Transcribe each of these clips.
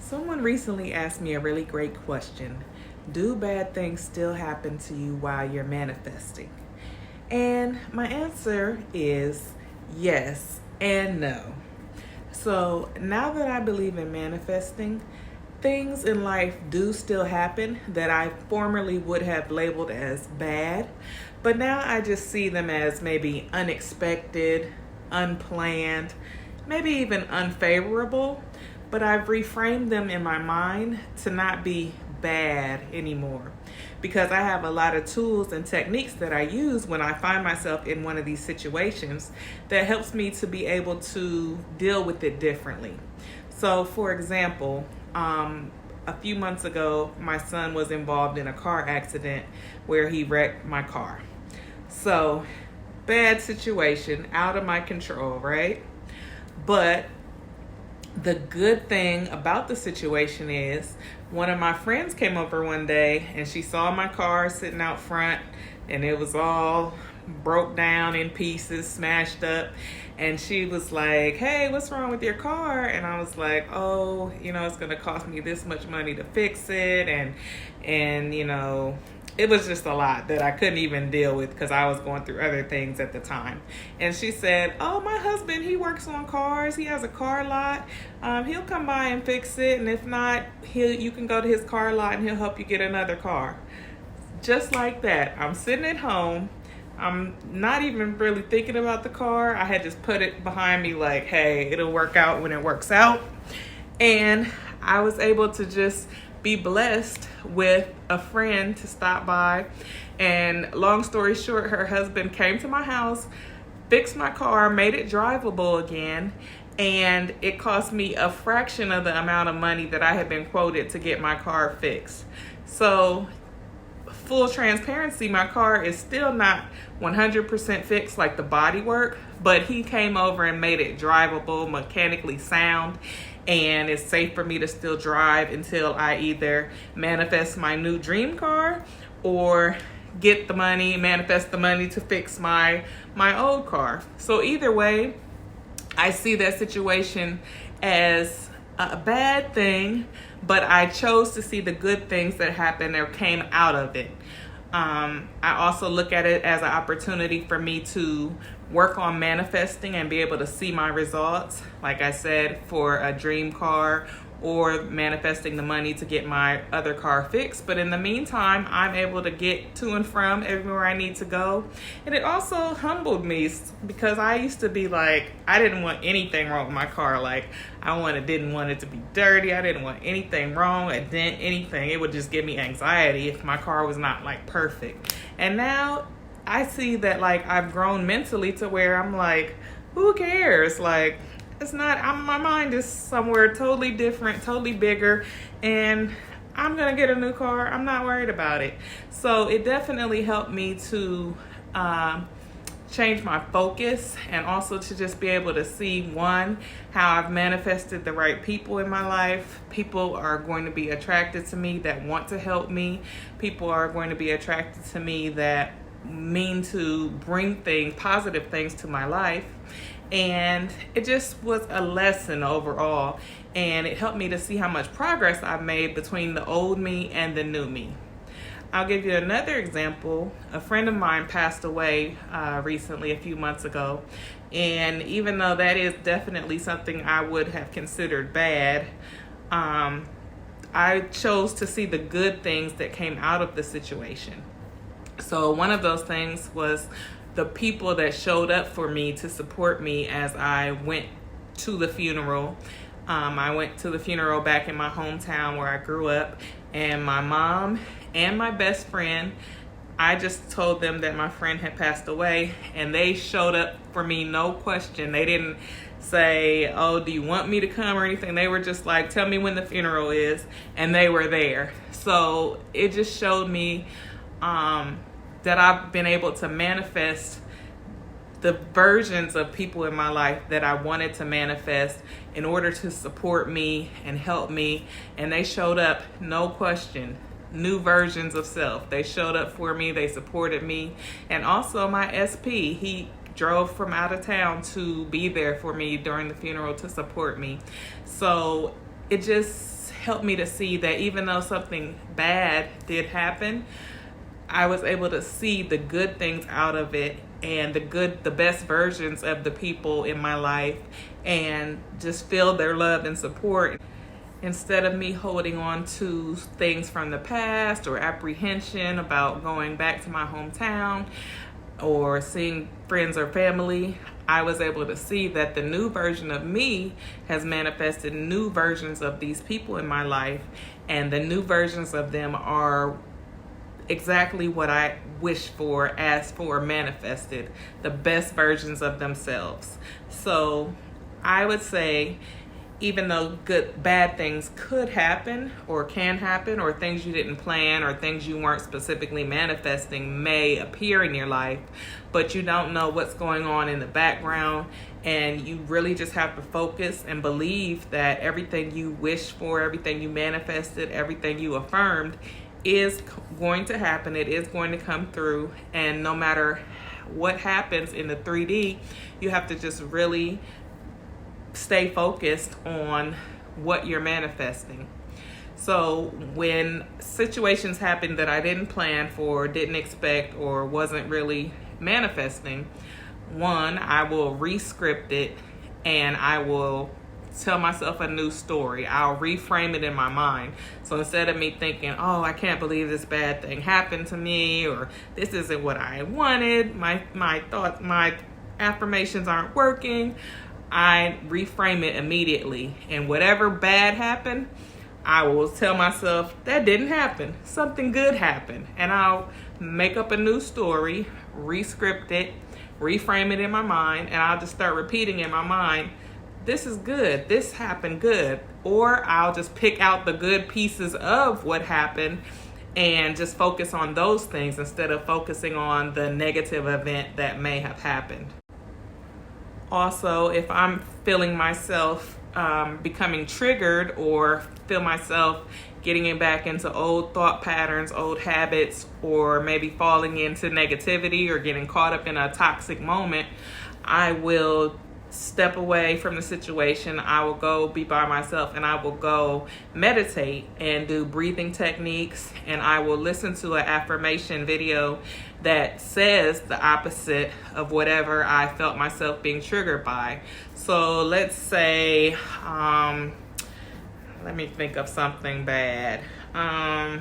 Someone recently asked me a really great question. Do bad things still happen to you while you're manifesting? And my answer is yes and no. So now that I believe in manifesting, things in life do still happen that I formerly would have labeled as bad, but now I just see them as maybe unexpected, unplanned, maybe even unfavorable, but I've reframed them in my mind to not be bad anymore because I have a lot of tools and techniques that I use when I find myself in one of these situations that helps me to be able to deal with it differently. So, for example, a few months ago, my son was involved in a car accident where he wrecked my car. So, bad situation, out of my control, right? But the good thing about the situation is one of my friends came over one day and she saw my car sitting out front and it was all broke down in pieces, smashed up. And she was like, "Hey, what's wrong with your car?" And I was like, "Oh, it's going to cost me this much money to fix it." And it was just a lot that I couldn't even deal with because I was going through other things at the time. And she said, "Oh, my husband, he works on cars. He has a car lot. He'll come by and fix it. And if not, you can go to his car lot and he'll help you get another car." Just like that. I'm sitting at home. I'm not even really thinking about the car. I had just put it behind me like, hey, it'll work out when it works out. And I was able to just be blessed with a friend to stop by. And long story short, her husband came to my house, fixed my car, made it drivable again. And it cost me a fraction of the amount of money that I had been quoted to get my car fixed. So full transparency, my car is still not 100% fixed like the body work, but he came over and made it drivable, mechanically sound, and it's safe for me to still drive until I either manifest my new dream car or manifest the money to fix my old car. So either way, I see that situation as a bad thing, but I chose to see the good things that happened or came out of it. I also look at it as an opportunity for me to work on manifesting and be able to see my results. Like I said, for a dream car or manifesting the money to get my other car fixed. But in the meantime, I'm able to get to and from everywhere I need to go. And it also humbled me because I used to be like, I didn't want anything wrong with my car. Like didn't want it to be dirty. I didn't want anything wrong, a dent, anything. It would just give me anxiety if my car was not like perfect. And now I see that like I've grown mentally to where I'm like, who cares? Like, it's not, my mind is somewhere totally different, totally bigger, and I'm going to get a new car. I'm not worried about it. So it definitely helped me to change my focus and also to just be able to see, one, how I've manifested the right people in my life. People are going to be attracted to me that want to help me. People are going to be attracted to me that mean to bring positive things to my life. And it just was a lesson overall, and it helped me to see how much progress I've made between the old me and the new me. I'll give you another example. A friend of mine passed away recently, a few months ago, and even though that is definitely something I would have considered bad, I chose to see the good things that came out of the situation. So one of those things was the people that showed up for me to support me as I went to the funeral. I went to the funeral back in my hometown where I grew up, and my mom and my best friend, I just told them that my friend had passed away, and they showed up for me, no question. They didn't say, "Oh, do you want me to come?" or anything. They were just like, "Tell me when the funeral is," and they were there. So it just showed me that I've been able to manifest the versions of people in my life that I wanted to manifest in order to support me and help me. And they showed up, no question, new versions of self. They showed up for me, they supported me. And also my SP, he drove from out of town to be there for me during the funeral to support me. So it just helped me to see that even though something bad did happen, I was able to see the good things out of it and the best versions of the people in my life, and just feel their love and support, instead of me holding on to things from the past or apprehension about going back to my hometown or seeing friends or family. I was able to see that the new version of me has manifested new versions of these people in my life, and the new versions of them are exactly what I wished for, asked for, manifested, the best versions of themselves. So I would say, even though bad things could happen or can happen, or things you didn't plan or things you weren't specifically manifesting may appear in your life, but you don't know what's going on in the background, and you really just have to focus and believe that everything you wished for, everything you manifested, everything you affirmed is going to happen. It is going to come through, and no matter what happens in the 3D, you have to just really stay focused on what you're manifesting. So when situations happen that I didn't plan for, didn't expect, or wasn't really manifesting, one, I will re-script it, and I will tell myself a new story. I'll reframe it in my mind. So instead of me thinking, oh, I can't believe this bad thing happened to me, or this isn't what I wanted, my thoughts, my affirmations aren't working, I reframe it immediately. And whatever bad happened, I will tell myself that didn't happen. Something good happened. And I'll make up a new story, re-script it, reframe it in my mind, and I'll just start repeating in my mind, this is good, this happened good. Or I'll just pick out the good pieces of what happened and just focus on those things instead of focusing on the negative event that may have happened. Also, if I'm feeling myself becoming triggered, or feel myself getting back into old thought patterns, old habits, or maybe falling into negativity or getting caught up in a toxic moment, I will step away from the situation. I will go be by myself, and I will go meditate and do breathing techniques, and I will listen to an affirmation video that says the opposite of whatever I felt myself being triggered by. So let's say, let me think of something bad. I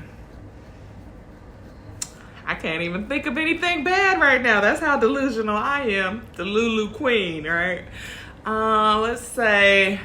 can't even think of anything bad right now. That's how delusional I am. The Lulu Queen, right? Let's say,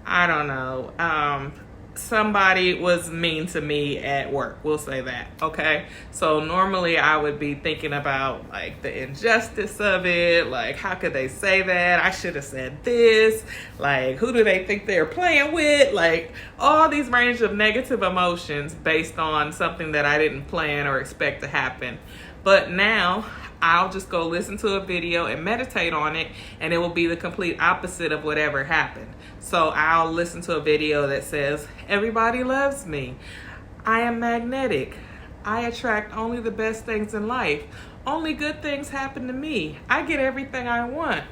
I don't know, somebody was mean to me at work. We'll say that, okay? So normally I would be thinking about like the injustice of it. Like, how could they say that? I should have said this. Like, who do they think they're playing with? Like, all these range of negative emotions based on something that I didn't plan or expect to happen. But now I'll just go listen to a video and meditate on it, and it will be the complete opposite of whatever happened. So I'll listen to a video that says, everybody loves me. I am magnetic. I attract only the best things in life. Only good things happen to me. I get everything I want.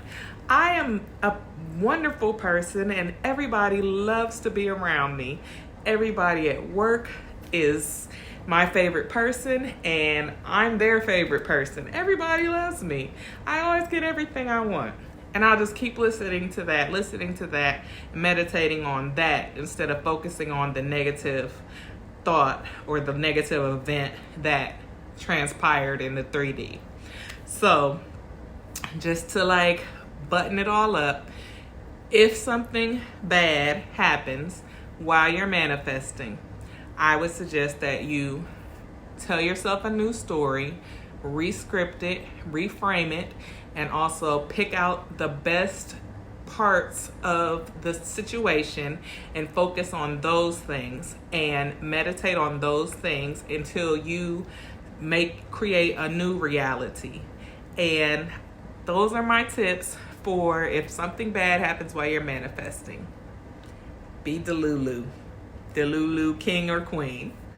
I am a wonderful person, and everybody loves to be around me. Everybody at work is my favorite person, and I'm their favorite person. Everybody loves me. I always get everything I want. And I'll just keep listening to that, meditating on that instead of focusing on the negative thought or the negative event that transpired in the 3D. So just to like button it all up, if something bad happens while you're manifesting, I would suggest that you tell yourself a new story, re-script it, reframe it, and also pick out the best parts of the situation and focus on those things and meditate on those things until you create a new reality. And those are my tips for if something bad happens while you're manifesting. Be Delulu king or queen.